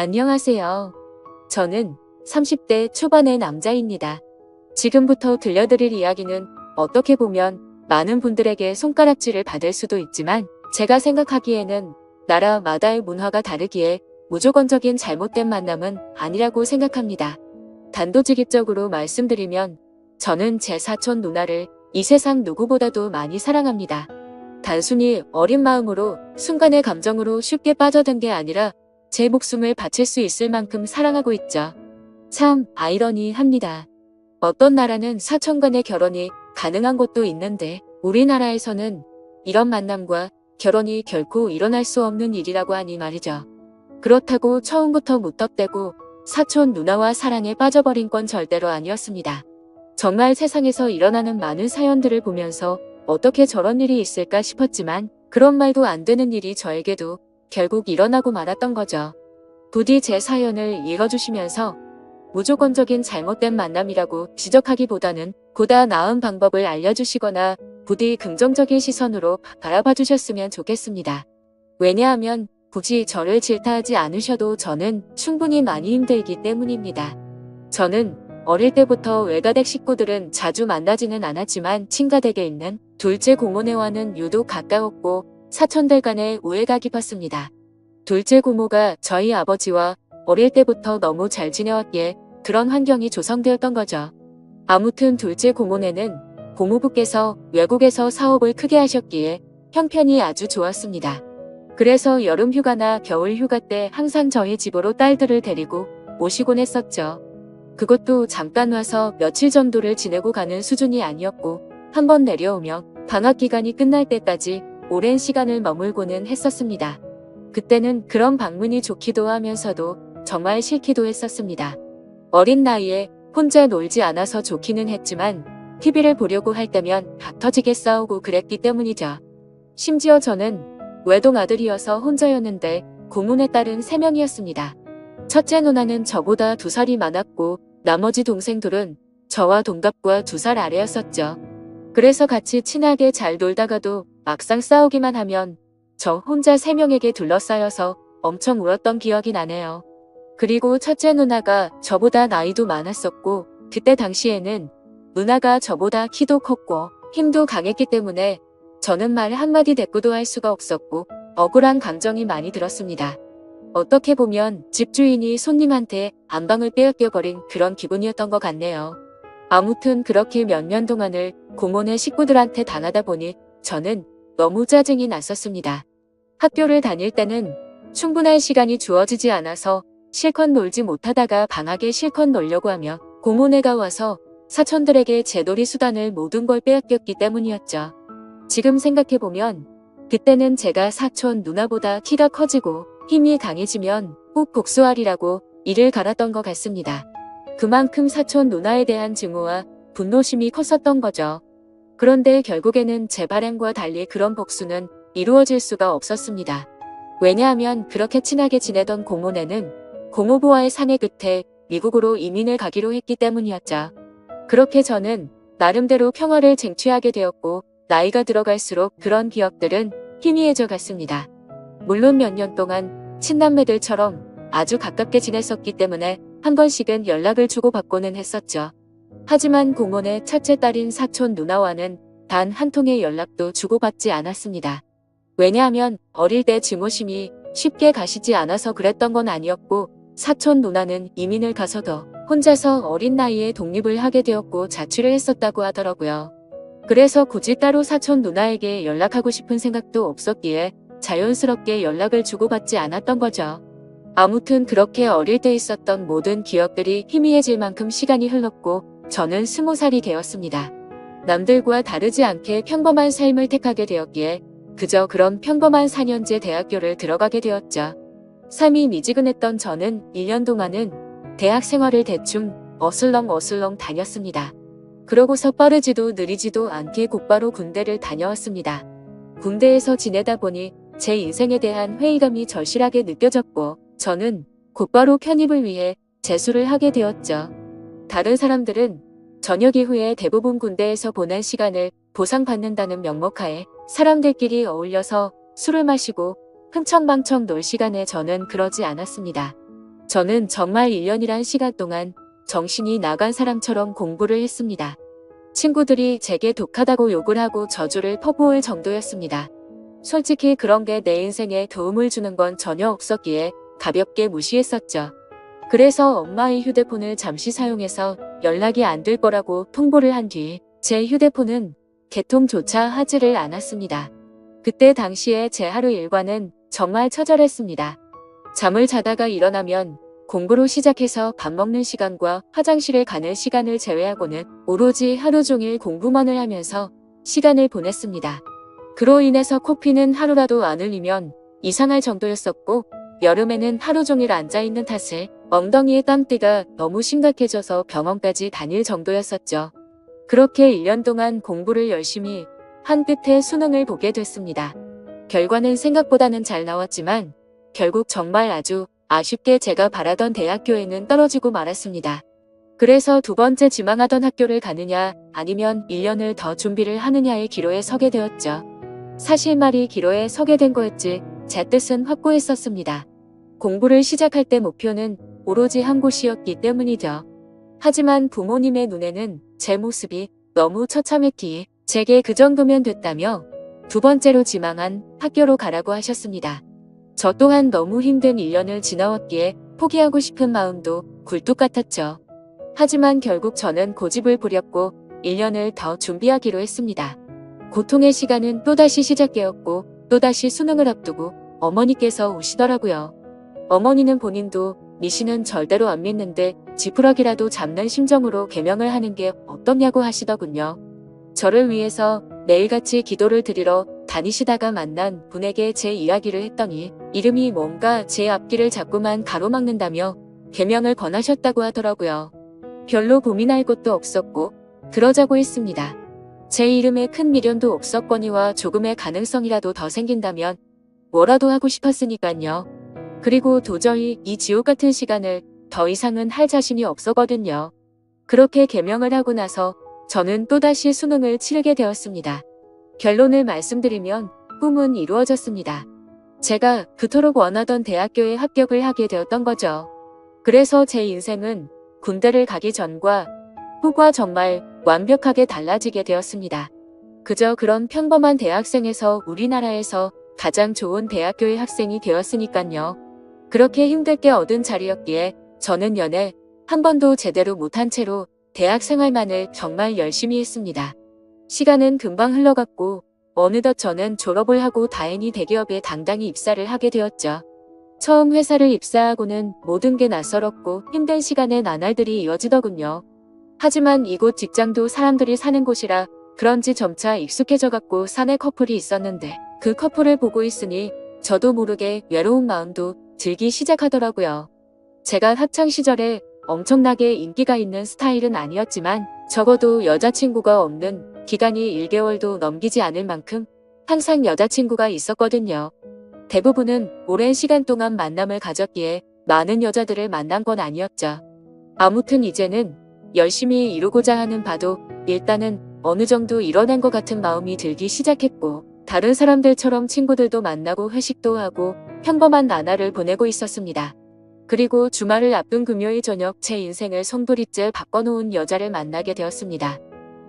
안녕하세요. 저는 30대 초반의 남자입니다. 지금부터 들려드릴 이야기는 어떻게 보면 많은 분들에게 손가락질을 받을 수도 있지만 제가 생각하기에는 나라마다의 문화가 다르기에 무조건적인 잘못된 만남은 아니라고 생각합니다. 단도직입적으로 말씀드리면 저는 제 사촌 누나를 이 세상 누구보다도 많이 사랑합니다. 단순히 어린 마음으로 순간의 감정으로 쉽게 빠져든 게 아니라 제 목숨을 바칠 수 있을 만큼 사랑하고 있죠. 참 아이러니합니다. 어떤 나라는 사촌 간의 결혼이 가능한 곳도 있는데 우리나라에서는 이런 만남과 결혼이 결코 일어날 수 없는 일이라고 하니 말이죠. 그렇다고 처음부터 무턱대고 사촌 누나와 사랑에 빠져버린 건 절대로 아니었습니다. 정말 세상에서 일어나는 많은 사연들을 보면서 어떻게 저런 일이 있을까 싶었지만 그런 말도 안 되는 일이 저에게도 결국 일어나고 말았던 거죠. 부디 제 사연을 읽어주시면서 무조건적인 잘못된 만남이라고 지적하기보다는 보다 나은 방법을 알려주시거나 부디 긍정적인 시선으로 바라봐 주셨으면 좋겠습니다. 왜냐하면 굳이 저를 질타하지 않으셔도 저는 충분히 많이 힘들기 때문입니다. 저는 어릴 때부터 외가댁 식구들은 자주 만나지는 않았지만 친가댁에 있는 둘째 고모네와는 유독 가까웠고 사촌들 간의 우애가 깊었습니다. 둘째 고모가 저희 아버지와 어릴 때부터 너무 잘 지내왔기에 그런 환경이 조성되었던 거죠. 아무튼 둘째 고모네는 고모부께서 외국에서 사업을 크게 하셨기에 형편이 아주 좋았습니다. 그래서 여름 휴가나 겨울 휴가 때 항상 저희 집으로 딸들을 데리고 오시곤 했었죠. 그것도 잠깐 와서 며칠 정도를 지내고 가는 수준이 아니었고 한번 내려오면 방학 기간이 끝날 때까지 오랜 시간을 머물고는 했었습니다. 그때는 그런 방문이 좋기도 하면서도 정말 싫기도 했었습니다. 어린 나이에 혼자 놀지 않아서 좋기는 했지만 TV를 보려고 할 때면 다 터지게 싸우고 그랬기 때문이죠. 심지어 저는 외동 아들이어서 혼자였는데 고모네 딸은 3명이었습니다. 첫째 누나는 저보다 2살이 많았고 나머지 동생들은 저와 동갑과 2살 아래였었죠. 그래서 같이 친하게 잘 놀다가도 막상 싸우기만 하면 저 혼자 3명에게 둘러싸여서 엄청 울었던 기억이 나네요. 그리고 첫째 누나가 저보다 나이도 많았었고 그때 당시에는 누나가 저보다 키도 컸고 힘도 강했기 때문에 저는 말 한마디 대꾸도 할 수가 없었고 억울한 감정이 많이 들었습니다. 어떻게 보면 집주인이 손님한테 안방을 빼앗겨버린 그런 기분이었던 것 같네요. 아무튼 그렇게 몇 년 동안을 고모네 식구들한테 당하다 보니 저는 너무 짜증이 났었습니다. 학교를 다닐 때는 충분한 시간이 주어지지 않아서 실컷 놀지 못하다가 방학에 실컷 놀려고 하며 고모네가 와서 사촌들에게 제 놀이 수단을 모든 걸 빼앗겼기 때문이었죠. 지금 생각해보면 그때는 제가 사촌 누나보다 키가 커지고 힘이 강해지면 꼭 복수하리라고 이를 갈았던 것 같습니다. 그만큼 사촌 누나에 대한 증오와 분노심이 컸었던 거죠. 그런데 결국에는 제 바람과 달리 그런 복수는 이루어질 수가 없었습니다. 왜냐하면 그렇게 친하게 지내던 고모네는 고모부와의 상의 끝에 미국으로 이민을 가기로 했기 때문이었죠. 그렇게 저는 나름대로 평화를 쟁취하게 되었고 나이가 들어갈수록 그런 기억들은 희미해져 갔습니다. 물론 몇 년 동안 친남매들처럼 아주 가깝게 지냈었기 때문에 한 번씩은 연락을 주고받고는 했었죠. 하지만 고모네 첫째 딸인 사촌 누나와는 단 한 통의 연락도 주고받지 않았습니다. 왜냐하면 어릴 때 증오심이 쉽게 가시지 않아서 그랬던 건 아니었고 사촌 누나는 이민을 가서도 혼자서 어린 나이에 독립을 하게 되었고 자취를 했었다고 하더라고요. 그래서 굳이 따로 사촌 누나에게 연락하고 싶은 생각도 없었기에 자연스럽게 연락을 주고받지 않았던 거죠. 아무튼 그렇게 어릴 때 있었던 모든 기억들이 희미해질 만큼 시간이 흘렀고 저는 20살이 되었습니다. 남들과 다르지 않게 평범한 삶을 택하게 되었기에 그저 그런 평범한 4년제 대학교를 들어가게 되었죠. 삶이 미지근했던 저는 1년 동안은 대학 생활을 대충 어슬렁어슬렁 다녔습니다. 그러고서 빠르지도 느리지도 않게 곧바로 군대를 다녀왔습니다. 군대에서 지내다 보니 제 인생에 대한 회의감이 절실하게 느껴졌고 저는 곧바로 편입을 위해 재수를 하게 되었죠. 다른 사람들은 전역 이후에 대부분 군대에서 보낸 시간을 보상받는다는 명목하에 사람들끼리 어울려서 술을 마시고 흥청망청 놀 시간에 저는 그러지 않았습니다. 저는 정말 1년이란 시간 동안 정신이 나간 사람처럼 공부를 했습니다. 친구들이 제게 독하다고 욕을 하고 저주를 퍼부을 정도였습니다. 솔직히 그런 게 내 인생에 도움을 주는 건 전혀 없었기에 가볍게 무시했었죠. 그래서 엄마의 휴대폰을 잠시 사용해서 연락이 안 될 거라고 통보를 한 뒤 제 휴대폰은 개통조차 하지를 않았습니다. 그때 당시에 제 하루 일과는 정말 처절했습니다. 잠을 자다가 일어나면 공부로 시작해서 밥 먹는 시간과 화장실에 가는 시간을 제외하고는 오로지 하루 종일 공부만을 하면서 시간을 보냈습니다. 그로 인해서 코피는 하루라도 안 흘리면 이상할 정도였었고, 여름에는 하루 종일 앉아있는 탓에 엉덩이의 땀띠가 너무 심각해져서 병원까지 다닐 정도였었죠. 그렇게 1년 동안 공부를 열심히 한 끝에 수능을 보게 됐습니다. 결과는 생각보다는 잘 나왔지만 결국 정말 아주 아쉽게 제가 바라던 대학교에는 떨어지고 말았습니다. 그래서 두 번째 지망하던 학교를 가느냐 아니면 1년을 더 준비를 하느냐의 기로에 서게 되었죠. 사실 말이 기로에 서게 된 거였지 제 뜻은 확고했었습니다. 공부를 시작할 때 목표는 오로지 한 곳이었기 때문이죠. 하지만 부모님의 눈에는 제 모습이 너무 처참했기에 제게 그 정도면 됐다며 두 번째로 지망한 학교로 가라고 하셨습니다. 저 또한 너무 힘든 1년을 지나왔기에 포기하고 싶은 마음도 굴뚝 같았죠. 하지만 결국 저는 고집을 부렸고 1년을 더 준비하기로 했습니다. 고통의 시간은 또다시 시작되었고 또다시 수능을 앞두고 어머니께서 오시더라고요. 어머니는 본인도 미신은 절대로 안 믿는데 지푸라기라도 잡는 심정으로 개명을 하는 게 어떻냐고 하시더군요. 저를 위해서 매일같이 기도를 드리러 다니시다가 만난 분에게 제 이야기를 했더니 이름이 뭔가 제 앞길을 자꾸만 가로막는다며 개명을 권하셨다고 하더라고요. 별로 고민할 것도 없었고 그러자고 했습니다. 제 이름에 큰 미련도 없었거니와 조금의 가능성이라도 더 생긴다면 뭐라도 하고 싶었으니깐요. 그리고 도저히 이 지옥 같은 시간을 더 이상은 할 자신이 없었거든요. 그렇게 개명을 하고 나서 저는 또다시 수능을 치르게 되었습니다. 결론을 말씀드리면 꿈은 이루어졌습니다. 제가 그토록 원하던 대학교에 합격을 하게 되었던 거죠. 그래서 제 인생은 군대를 가기 전과 후가 정말 완벽하게 달라지게 되었습니다. 그저 그런 평범한 대학생에서 우리나라에서 가장 좋은 대학교의 학생이 되었으니깐요. 그렇게 힘들게 얻은 자리였기에 저는 연애 한 번도 제대로 못한 채로 대학 생활만을 정말 열심히 했습니다. 시간은 금방 흘러갔고 어느덧 저는 졸업을 하고 다행히 대기업에 당당히 입사를 하게 되었죠. 처음 회사를 입사하고는 모든 게 낯설었고 힘든 시간의 나날들이 이어지더군요. 하지만 이곳 직장도 사람들이 사는 곳이라 그런지 점차 익숙해져갖고 사내 커플이 있었는데 그 커플을 보고 있으니 저도 모르게 외로운 마음도 들기 시작하더라고요. 제가 학창시절에 엄청나게 인기가 있는 스타일은 아니었지만 적어도 여자친구가 없는 기간이 1개월도 넘기지 않을 만큼 항상 여자친구가 있었거든요. 대부분은 오랜 시간 동안 만남을 가졌기에 많은 여자들을 만난 건 아니었죠. 아무튼 이제는 열심히 이루고자 하는 바도 일단은 어느 정도 이뤄낸 것 같은 마음이 들기 시작했고 다른 사람들처럼 친구들도 만나고 회식도 하고 평범한 나날을 보내고 있었습니다. 그리고 주말을 앞둔 금요일 저녁 제 인생을 송두리째 바꿔놓은 여자를 만나게 되었습니다.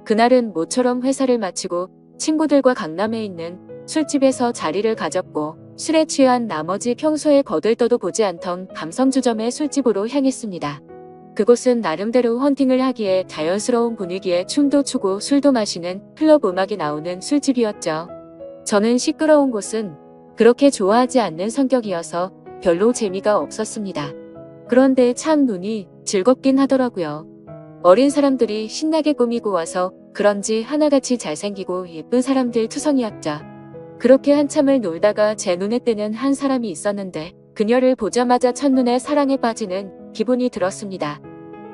그날은 모처럼 회사를 마치고 친구들과 강남에 있는 술집에서 자리를 가졌고 술에 취한 나머지 평소에 거들떠도 보지 않던 감성주점의 술집으로 향했습니다. 그곳은 나름대로 헌팅을 하기에 자연스러운 분위기에 춤도 추고 술도 마시는 클럽 음악이 나오는 술집이었죠. 저는 시끄러운 곳은 그렇게 좋아하지 않는 성격이어서 별로 재미가 없었습니다. 그런데 참 눈이 즐겁긴 하더라고요. 어린 사람들이 신나게 꾸미고 와서 그런지 하나같이 잘생기고 예쁜 사람들 투성이었죠. 그렇게 한참을 놀다가 제 눈에 띄는 한 사람이 있었는데 그녀를 보자마자 첫눈에 사랑에 빠지는 기분이 들었습니다.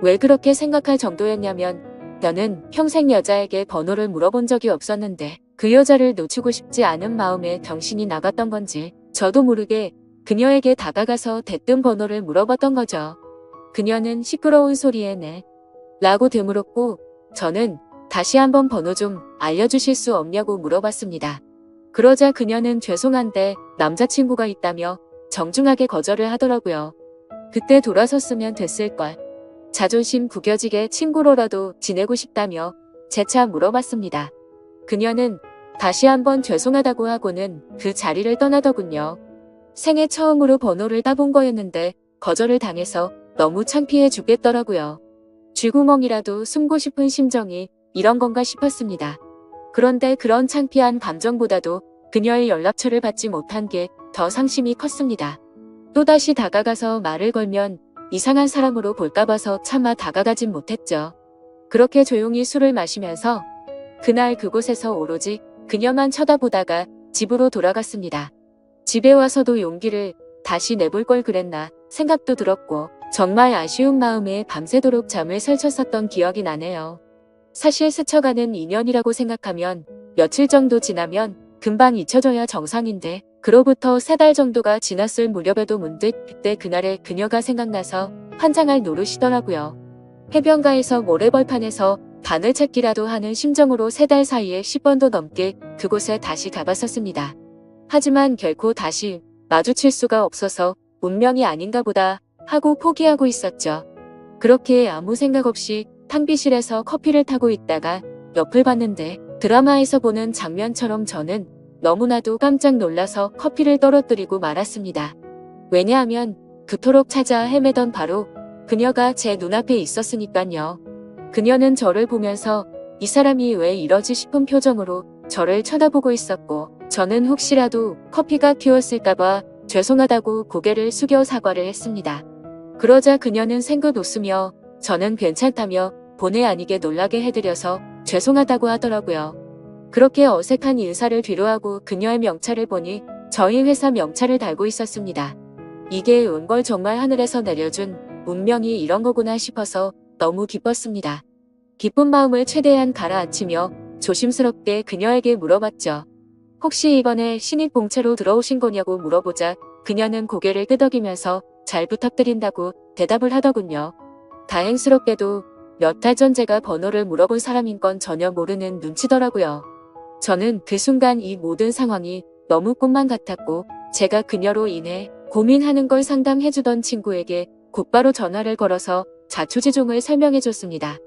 왜 그렇게 생각할 정도였냐면 저는 평생 여자에게 번호를 물어본 적이 없었는데 그 여자를 놓치고 싶지 않은 마음에 정신이 나갔던 건지 저도 모르게 그녀에게 다가가서 대뜸 번호를 물어봤던 거죠. 그녀는 시끄러운 소리에 네 라고 되물었고 저는 다시 한번 번호 좀 알려주실 수 없냐고 물어봤습니다. 그러자 그녀는 죄송한데 남자친구가 있다며 정중하게 거절을 하더라고요. 그때 돌아섰으면 됐을걸. 자존심 구겨지게 친구로라도 지내고 싶다며 재차 물어봤습니다. 그녀는 다시 한번 죄송하다고 하고는 그 자리를 떠나더군요. 생애 처음으로 번호를 따본 거였는데 거절을 당해서 너무 창피해 죽겠더라고요. 쥐구멍이라도 숨고 싶은 심정이 이런 건가 싶었습니다. 그런데 그런 창피한 감정보다도 그녀의 연락처를 받지 못한 게 더 상심이 컸습니다. 또다시 다가가서 말을 걸면 이상한 사람으로 볼까 봐서 차마 다가가진 못했죠. 그렇게 조용히 술을 마시면서 그날 그곳에서 오로지 그녀만 쳐다보다가 집으로 돌아갔습니다. 집에 와서도 용기를 다시 내볼 걸 그랬나 생각도 들었고 정말 아쉬운 마음에 밤새도록 잠을 설쳤었던 기억이 나네요. 사실 스쳐가는 인연이라고 생각하면 며칠 정도 지나면 금방 잊혀져야 정상인데 그로부터 3달 정도가 지났을 무렵에도 문득 그때 그날의 그녀가 생각나서 환장할 노릇이더라고요. 해변가에서 모래벌판에서 바늘 찾기라도 하는 심정으로 3달 사이에 10번도 넘게 그곳에 다시 가봤었습니다. 하지만 결코 다시 마주칠 수가 없어서 운명이 아닌가 보다 하고 포기하고 있었죠. 그렇게 아무 생각 없이 탕비실에서 커피를 타고 있다가 옆을 봤는데 드라마에서 보는 장면처럼 저는 너무나도 깜짝 놀라서 커피를 떨어뜨리고 말았습니다. 왜냐하면 그토록 찾아 헤매던 바로 그녀가 제 눈앞에 있었으니깐요. 그녀는 저를 보면서 이 사람이 왜 이러지 싶은 표정으로 저를 쳐다보고 있었고 저는 혹시라도 커피가 튀었을까봐 죄송하다고 고개를 숙여 사과를 했습니다. 그러자 그녀는 생긋 웃으며 저는 괜찮다며 본의 아니게 놀라게 해드려서 죄송하다고 하더라고요. 그렇게 어색한 인사를 뒤로하고 그녀의 명찰을 보니 저희 회사 명찰을 달고 있었습니다. 이게 온 걸 정말 하늘에서 내려준 운명이 이런 거구나 싶어서 너무 기뻤습니다. 기쁜 마음을 최대한 가라앉히며 조심스럽게 그녀에게 물어봤죠. 혹시 이번에 신입 봉채로 들어오신 거냐고 물어보자 그녀는 고개를 끄덕이면서 잘 부탁드린다고 대답을 하더군요. 다행스럽게도 몇 달 전 제가 번호를 물어본 사람인 건 전혀 모르는 눈치더라고요. 저는 그 순간 이 모든 상황이 너무 꿈만 같았고 제가 그녀로 인해 고민하는 걸 상담해주던 친구에게 곧바로 전화를 걸어서 자초지종을 설명해줬습니다.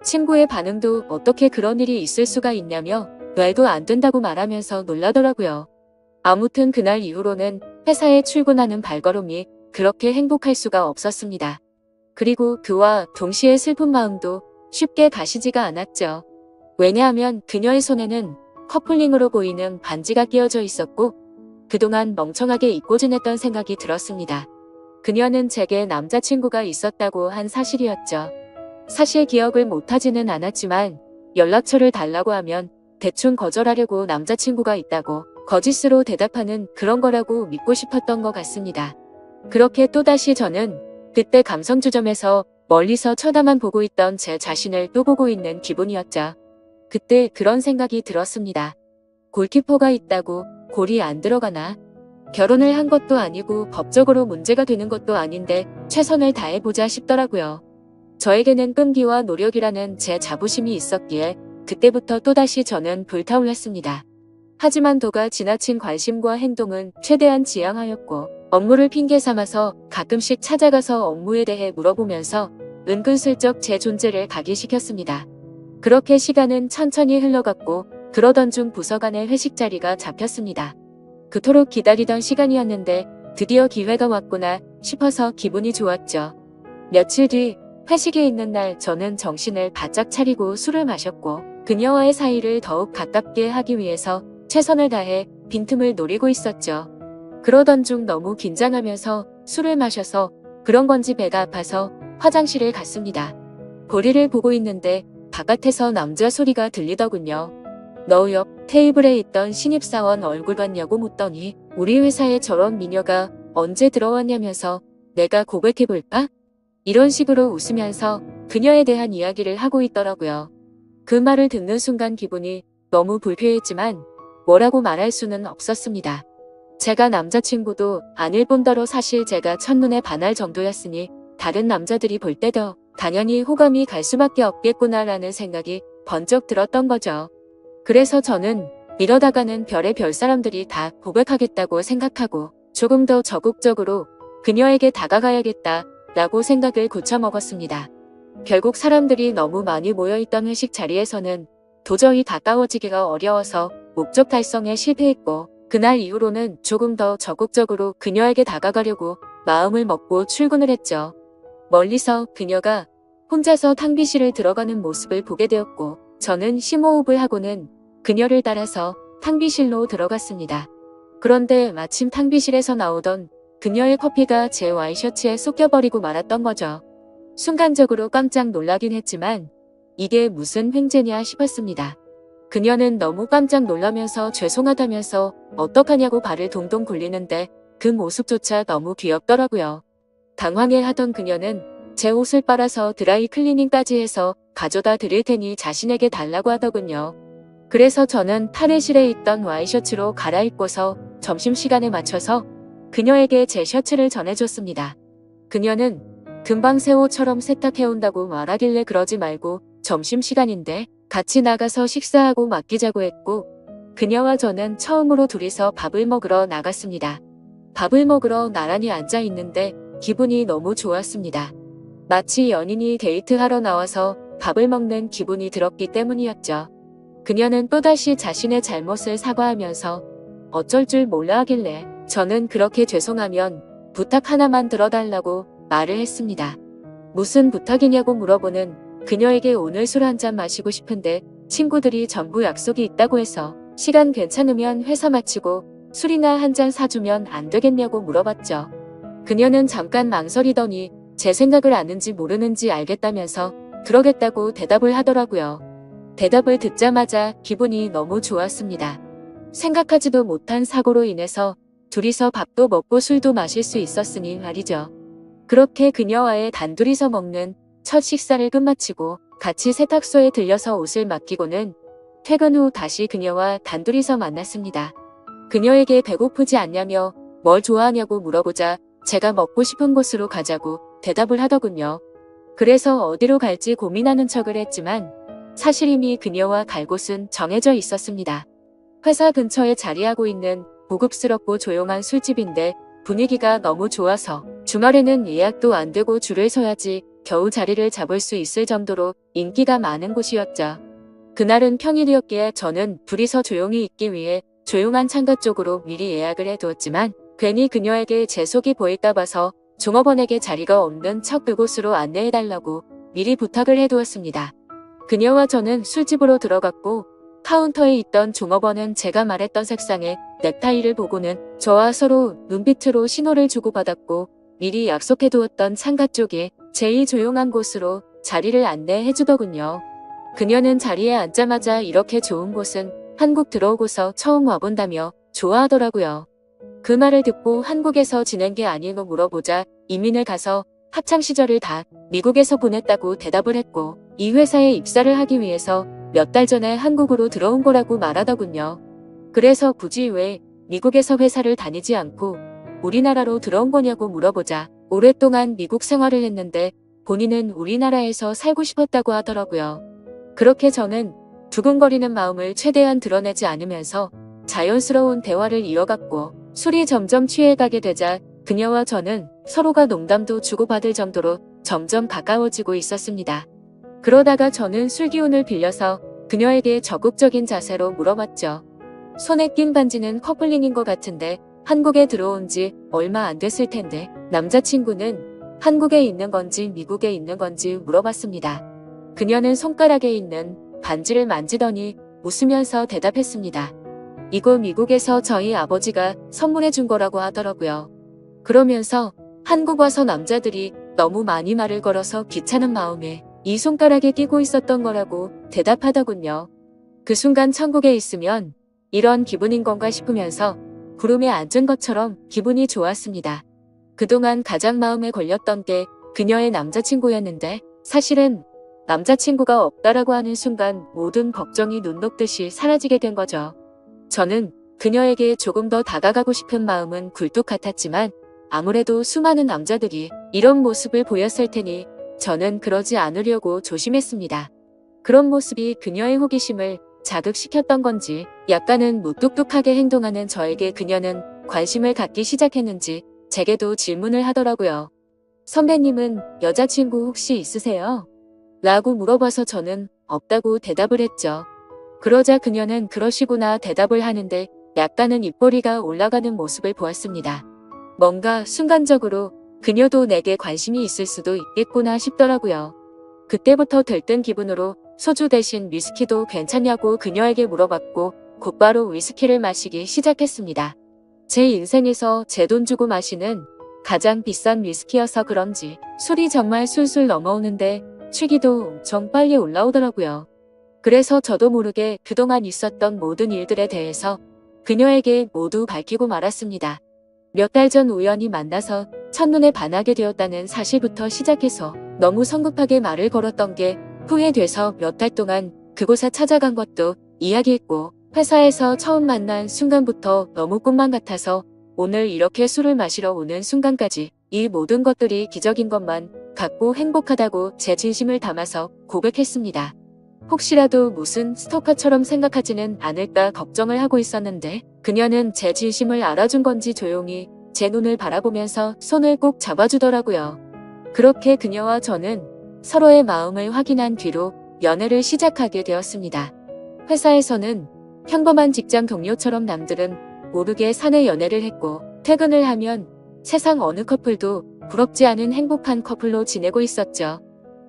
친구의 반응도 어떻게 그런 일이 있을 수가 있냐며 말도 안 된다고 말하면서 놀라더라고요. 아무튼 그날 이후로는 회사에 출근하는 발걸음이 그렇게 행복할 수가 없었습니다. 그리고 그와 동시에 슬픈 마음도 쉽게 가시지가 않았죠. 왜냐하면 그녀의 손에는 커플링으로 보이는 반지가 끼어져 있었고 그동안 멍청하게 잊고 지냈던 생각이 들었습니다. 그녀는 제게 남자친구가 있었다고 한 사실이었죠. 사실 기억을 못하지는 않았지만 연락처를 달라고 하면 대충 거절하려고 남자친구가 있다고 거짓으로 대답하는 그런 거라고 믿고 싶었던 것 같습니다. 그렇게 또다시 저는 그때 감성주점에서 멀리서 쳐다만 보고 있던 제 자신을 또 보고 있는 기분이었죠. 그때 그런 생각이 들었습니다. 골키퍼가 있다고 골이 안 들어가나? 결혼을 한 것도 아니고 법적으로 문제가 되는 것도 아닌데 최선을 다해보자 싶더라고요. 저에게는 끈기와 노력이라는 제 자부심이 있었기에 그때부터 또다시 저는 불타올랐습니다. 하지만 도가 지나친 관심과 행동은 최대한 지양하였고 업무를 핑계 삼아서 가끔씩 찾아가서 업무에 대해 물어보면서 은근슬쩍 제 존재를 각인시켰습니다. 그렇게 시간은 천천히 흘러갔고 그러던 중 부서 간의 회식 자리가 잡혔습니다. 그토록 기다리던 시간이었는데 드디어 기회가 왔구나 싶어서 기분이 좋았죠. 며칠 뒤 회식에 있는 날 저는 정신을 바짝 차리고 술을 마셨고 그녀와의 사이를 더욱 가깝게 하기 위해서 최선을 다해 빈틈을 노리고 있었죠. 그러던 중 너무 긴장하면서 술을 마셔서 그런 건지 배가 아파서 화장실을 갔습니다. 거리를 보고 있는데 바깥에서 남자 소리가 들리더군요. 너 옆 테이블에 있던 신입사원 얼굴 봤냐고 묻더니 우리 회사에 저런 미녀가 언제 들어왔냐면서 내가 고백해볼까? 이런 식으로 웃으면서 그녀에 대한 이야기를 하고 있더라고요. 그 말을 듣는 순간 기분이 너무 불쾌했지만 뭐라고 말할 수는 없었습니다. 제가 남자친구도 아닐 뿐더러 사실 제가 첫눈에 반할 정도였으니 다른 남자들이 볼 때도 당연히 호감이 갈 수밖에 없겠구나라는 생각이 번쩍 들었던 거죠. 그래서 저는 이러다가는 별의 별 사람들이 다 고백하겠다고 생각하고 조금 더 적극적으로 그녀에게 다가가야겠다 라고 생각을 고쳐먹었습니다. 결국 사람들이 너무 많이 모여있던 회식 자리에서는 도저히 가까워지기가 어려워서 목적 달성에 실패했고, 그날 이후로는 조금 더 적극적으로 그녀에게 다가가려고 마음을 먹고 출근을 했죠. 멀리서 그녀가 혼자서 탕비실을 들어가는 모습을 보게 되었고, 저는 심호흡을 하고는 그녀를 따라서 탕비실로 들어갔습니다. 그런데 마침 탕비실에서 나오던 그녀의 커피가 제 와이셔츠에 쏟겨버리고 말았던 거죠. 순간적으로 깜짝 놀라긴 했지만 이게 무슨 횡재냐 싶었습니다. 그녀는 너무 깜짝 놀라면서 죄송하다면서 어떡하냐고 발을 동동 굴리는데 그 모습조차 너무 귀엽더라고요. 당황해하던 그녀는 제 옷을 빨아서 드라이 클리닝까지 해서 가져다 드릴 테니 자신에게 달라고 하더군요. 그래서 저는 탈의실에 있던 와이셔츠로 갈아입고서 점심시간에 맞춰서 그녀에게 제 셔츠를 전해줬습니다. 그녀는 금방 새 옷처럼 세탁해온다고 말하길래 그러지 말고 점심시간인데 같이 나가서 식사하고 맡기자고 했고, 그녀와 저는 처음으로 둘이서 밥을 먹으러 나갔습니다. 밥을 먹으러 나란히 앉아 있는데 기분이 너무 좋았습니다. 마치 연인이 데이트하러 나와서 밥을 먹는 기분이 들었기 때문이었죠. 그녀는 또다시 자신의 잘못을 사과하면서 어쩔 줄 몰라 하길래 저는 그렇게 죄송하면 부탁 하나만 들어달라고 말을 했습니다. 무슨 부탁이냐고 물어보는 그녀에게 오늘 술 한잔 마시고 싶은데 친구들이 전부 약속이 있다고 해서 시간 괜찮으면 회사 마치고 술이나 한잔 사주면 안 되겠냐고 물어봤죠. 그녀는 잠깐 망설이더니 제 생각을 아는지 모르는지 알겠다면서 그러겠다고 대답을 하더라고요. 대답을 듣자마자 기분이 너무 좋았습니다. 생각하지도 못한 사고로 인해서 둘이서 밥도 먹고 술도 마실 수 있었으니 말이죠. 그렇게 그녀와의 단둘이서 먹는 첫 식사를 끝마치고 같이 세탁소에 들려서 옷을 맡기고는 퇴근 후 다시 그녀와 단둘이서 만났습니다. 그녀에게 배고프지 않냐며 뭘 좋아하냐고 물어보자 제가 먹고 싶은 곳으로 가자고 대답을 하더군요. 그래서 어디로 갈지 고민하는 척을 했지만 사실 이미 그녀와 갈 곳은 정해져 있었습니다. 회사 근처에 자리하고 있는 고급스럽고 조용한 술집인데 분위기가 너무 좋아서 주말에는 예약도 안 되고 줄을 서야지 겨우 자리를 잡을 수 있을 정도로 인기가 많은 곳이었죠. 그날은 평일이었기에 저는 둘이서 조용히 있기 위해 조용한 창가 쪽으로 미리 예약을 해두었지만 괜히 그녀에게 제 속이 보일까 봐서 종업원에게 자리가 없는 척 그곳으로 안내해달라고 미리 부탁을 해두었습니다. 그녀와 저는 술집으로 들어갔고 카운터에 있던 종업원은 제가 말했던 색상의 넥타이를 보고는 저와 서로 눈빛으로 신호를 주고받았고 미리 약속해두었던 창가 쪽에 제일 조용한 곳으로 자리를 안내해주더군요. 그녀는 자리에 앉자마자 이렇게 좋은 곳은 한국 들어오고서 처음 와본다며 좋아하더라고요. 그 말을 듣고 한국에서 지낸 게 아니고 물어보자 이민을 가서 학창시절을 다 미국에서 보냈다고 대답을 했고 이 회사에 입사를 하기 위해서 몇 달 전에 한국으로 들어온 거라고 말하더군요. 그래서 굳이 왜 미국에서 회사를 다니지 않고 우리나라로 들어온 거냐고 물어보자 오랫동안 미국 생활을 했는데 본인은 우리나라에서 살고 싶었다고 하더라고요. 그렇게 저는 두근거리는 마음을 최대한 드러내지 않으면서 자연스러운 대화를 이어갔고 술이 점점 취해가게 되자 그녀와 저는 서로가 농담도 주고받을 정도로 점점 가까워지고 있었습니다. 그러다가 저는 술 기운을 빌려서 그녀에게 적극적인 자세로 물어봤죠. 손에 낀 반지는 커플링인 것 같은데 한국에 들어온 지 얼마 안 됐을 텐데 남자친구는 한국에 있는 건지 미국에 있는 건지 물어봤습니다. 그녀는 손가락에 있는 반지를 만지더니 웃으면서 대답했습니다. 이거 미국에서 저희 아버지가 선물해 준 거라고 하더라고요. 그러면서 한국 와서 남자들이 너무 많이 말을 걸어서 귀찮은 마음에 이 손가락에 끼고 있었던 거라고 대답하더군요. 그 순간 천국에 있으면 이런 기분인 건가 싶으면서 구름에 앉은 것처럼 기분이 좋았습니다. 그동안 가장 마음에 걸렸던 게 그녀의 남자친구였는데 사실은 남자친구가 없다라고 하는 순간 모든 걱정이 눈 녹듯이 사라지게 된 거죠. 저는 그녀에게 조금 더 다가가고 싶은 마음은 굴뚝 같았지만 아무래도 수많은 남자들이 이런 모습을 보였을 테니 저는 그러지 않으려고 조심했습니다. 그런 모습이 그녀의 호기심을 자극시켰던 건지 약간은 무뚝뚝하게 행동하는 저에게 그녀는 관심을 갖기 시작했는지 제게도 질문을 하더라고요. 선배님은 여자친구 혹시 있으세요? 라고 물어봐서 저는 없다고 대답을 했죠. 그러자 그녀는 그러시구나 대답을 하는데 약간은 입꼬리가 올라가는 모습을 보았습니다. 뭔가 순간적으로 그녀도 내게 관심이 있을 수도 있겠구나 싶더라고요. 그때부터 들뜬 기분으로 소주 대신 위스키도 괜찮냐고 그녀에게 물어봤고 곧바로 위스키를 마시기 시작했습니다. 제 인생에서 제 돈 주고 마시는 가장 비싼 위스키여서 그런지 술이 정말 술술 넘어오는데 취기도 엄청 빨리 올라오더라고요. 그래서 저도 모르게 그동안 있었던 모든 일들에 대해서 그녀에게 모두 밝히고 말았습니다. 몇 달 전 우연히 만나서 첫눈에 반하게 되었다는 사실부터 시작해서 너무 성급하게 말을 걸었던 게 후회돼서 몇 달 동안 그곳에 찾아간 것도 이야기했고 회사에서 처음 만난 순간부터 너무 꿈만 같아서 오늘 이렇게 술을 마시러 오는 순간까지 이 모든 것들이 기적인 것만 같고 행복하다고 제 진심을 담아서 고백했습니다. 혹시라도 무슨 스토커처럼 생각하지는 않을까 걱정을 하고 있었는데 그녀는 제 진심을 알아준 건지 조용히 제 눈을 바라보면서 손을 꼭 잡아주더라고요. 그렇게 그녀와 저는 서로의 마음을 확인한 뒤로 연애를 시작하게 되었습니다. 회사에서는 평범한 직장 동료처럼 남들은 모르게 사내 연애를 했고 퇴근을 하면 세상 어느 커플도 부럽지 않은 행복한 커플로 지내고 있었죠.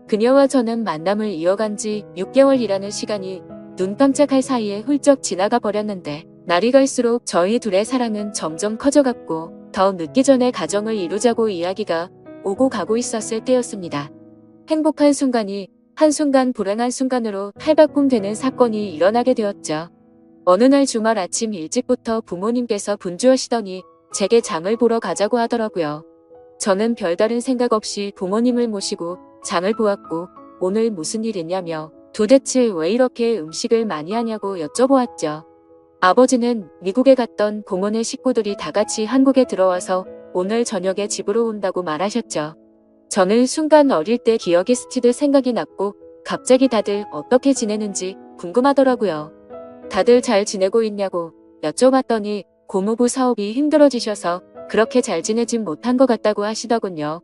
그녀와 저는 만남을 이어간 지 6개월이라는 시간이 눈 깜짝할 사이에 훌쩍 지나가 버렸는데 날이 갈수록 저희 둘의 사랑은 점점 커져갔고 더 늦기 전에 가정을 이루자고 이야기가 오고 가고 있었을 때였습니다. 행복한 순간이 한순간 불행한 순간으로 탈바꿈되는 사건이 일어나게 되었죠. 어느 날 주말 아침 일찍부터 부모님께서 분주하시더니 제게 장을 보러 가자고 하더라고요. 저는 별다른 생각 없이 부모님을 모시고 장을 보았고 오늘 무슨 일 있냐며 도대체 왜 이렇게 음식을 많이 하냐고 여쭤보았죠. 아버지는 미국에 갔던 고모네 식구들이 다 같이 한국에 들어와서 오늘 저녁에 집으로 온다고 말하셨죠. 저는 순간 어릴 때 기억이 스치듯 생각이 났고 갑자기 다들 어떻게 지내는지 궁금하더라고요. 다들 잘 지내고 있냐고 여쭤봤더니 고모부 사업이 힘들어지셔서 그렇게 잘 지내진 못한 것 같다고 하시더군요.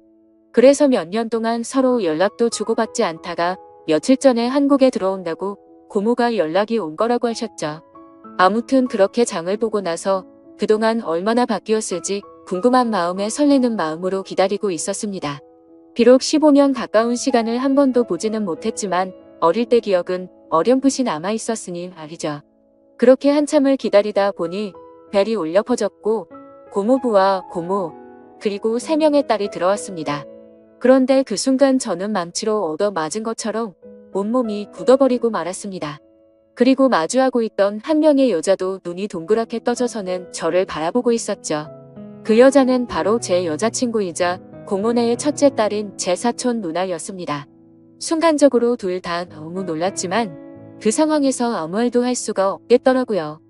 그래서 몇 년 동안 서로 연락도 주고받지 않다가 며칠 전에 한국에 들어온다고 고모가 연락이 온 거라고 하셨죠. 아무튼 그렇게 장을 보고 나서 그동안 얼마나 바뀌었을지 궁금한 마음에 설레는 마음으로 기다리고 있었습니다. 비록 15년 가까운 시간을 한 번도 보지는 못했지만 어릴 때 기억은 어렴풋이 남아있었으니 말이죠. 그렇게 한참을 기다리다 보니 벨이 울려 퍼졌고 고모부와 고모 그리고 3명의 딸이 들어왔습니다. 그런데 그 순간 저는 망치로 얻어맞은 것처럼 온몸이 굳어버리고 말았습니다. 그리고 마주하고 있던 한 명의 여자도 눈이 동그랗게 떠져서는 저를 바라보고 있었죠. 그 여자는 바로 제 여자친구이자 고모네의 첫째 딸인 제 사촌 누나였습니다. 순간적으로 둘 다 너무 놀랐지만 그 상황에서 아무 말도 할 수가 없겠더라고요.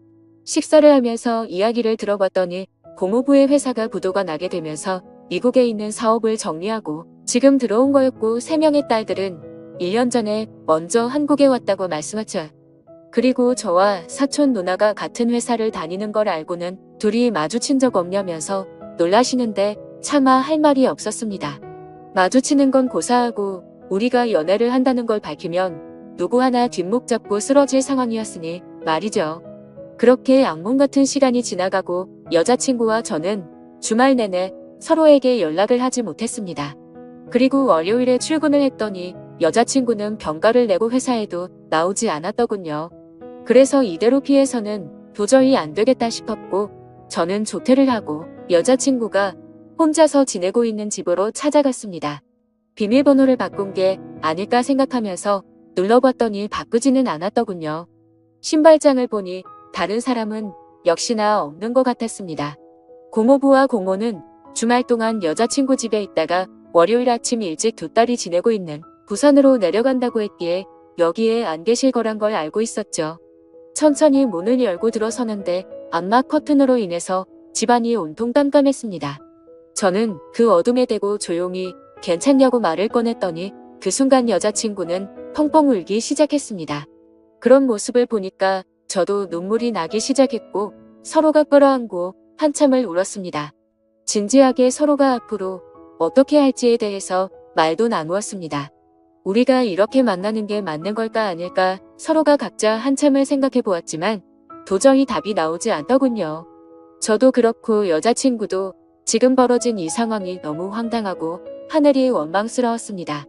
식사를 하면서 이야기를 들어봤더니 고모부의 회사가 부도가 나게 되면서 미국에 있는 사업을 정리하고 지금 들어온 거였고 3명의 딸들은 1년 전에 먼저 한국에 왔다고 말씀하죠. 그리고 저와 사촌 누나가 같은 회사를 다니는 걸 알고는 둘이 마주친 적 없냐면서 놀라시는데 차마 할 말이 없었습니다. 마주치는 건 고사하고 우리가 연애를 한다는 걸 밝히면 누구 하나 뒷목 잡고 쓰러질 상황이었으니 말이죠. 그렇게 악몽 같은 시간이 지나가고 여자친구와 저는 주말 내내 서로에게 연락을 하지 못했습니다. 그리고 월요일에 출근을 했더니 여자친구는 병가를 내고 회사에도 나오지 않았더군요. 그래서 이대로 피해서는 도저히 안 되겠다 싶었고 저는 조퇴를 하고 여자친구가 혼자서 지내고 있는 집으로 찾아갔습니다. 비밀번호를 바꾼 게 아닐까 생각하면서 눌러봤더니 바꾸지는 않았더군요. 신발장을 보니 다른 사람은 역시나 없는 것 같았습니다. 고모부와 고모는 주말 동안 여자친구 집에 있다가 월요일 아침 일찍 두 딸이 지내고 있는 부산으로 내려간다고 했기에 여기에 안 계실 거란 걸 알고 있었죠. 천천히 문을 열고 들어서는데 암막 커튼으로 인해서 집안이 온통 깜깜했습니다. 저는 그 어둠에 대고 조용히 괜찮냐고 말을 꺼냈더니 그 순간 여자친구는 펑펑 울기 시작했습니다. 그런 모습을 보니까 저도 눈물이 나기 시작했고 서로가 끌어안고 한참을 울었습니다. 진지하게 서로가 앞으로 어떻게 할지에 대해서 말도 나누었습니다. 우리가 이렇게 만나는 게 맞는 걸까 아닐까 서로가 각자 한참을 생각해 보았지만 도저히 답이 나오지 않더군요. 저도 그렇고 여자친구도 지금 벌어진 이 상황이 너무 황당하고 하늘이 원망스러웠습니다.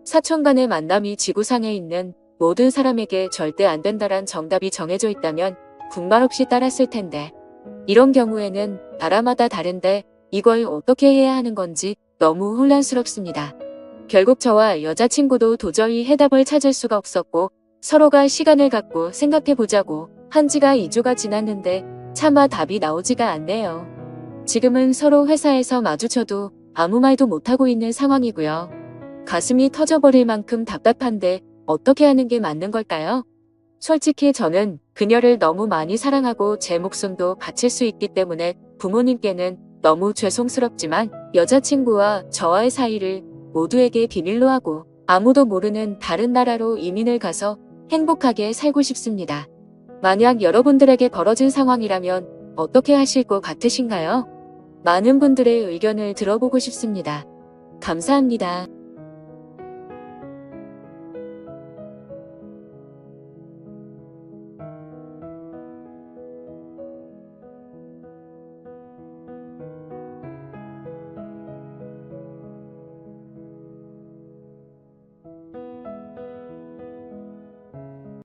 사촌 간의 만남이 지구상에 있는 모든 사람에게 절대 안 된다란 정답이 정해져 있다면 군말 없이 따랐을 텐데 이런 경우에는 나라마다 다른데 이걸 어떻게 해야 하는 건지 너무 혼란스럽습니다. 결국 저와 여자친구도 도저히 해답을 찾을 수가 없었고 서로가 시간을 갖고 생각해 보자고 한 지가 2주가 지났는데 차마 답이 나오지가 않네요. 지금은 서로 회사에서 마주쳐도 아무 말도 못하고 있는 상황이고요. 가슴이 터져버릴 만큼 답답한데 어떻게 하는 게 맞는 걸까요? 솔직히 저는 그녀를 너무 많이 사랑하고 제 목숨도 바칠 수 있기 때문에 부모님께는 너무 죄송스럽지만 여자친구와 저와의 사이를 모두에게 비밀로 하고 아무도 모르는 다른 나라로 이민을 가서 행복하게 살고 싶습니다. 만약 여러분들에게 벌어진 상황이라면 어떻게 하실 것 같으신가요? 많은 분들의 의견을 들어보고 싶습니다. 감사합니다.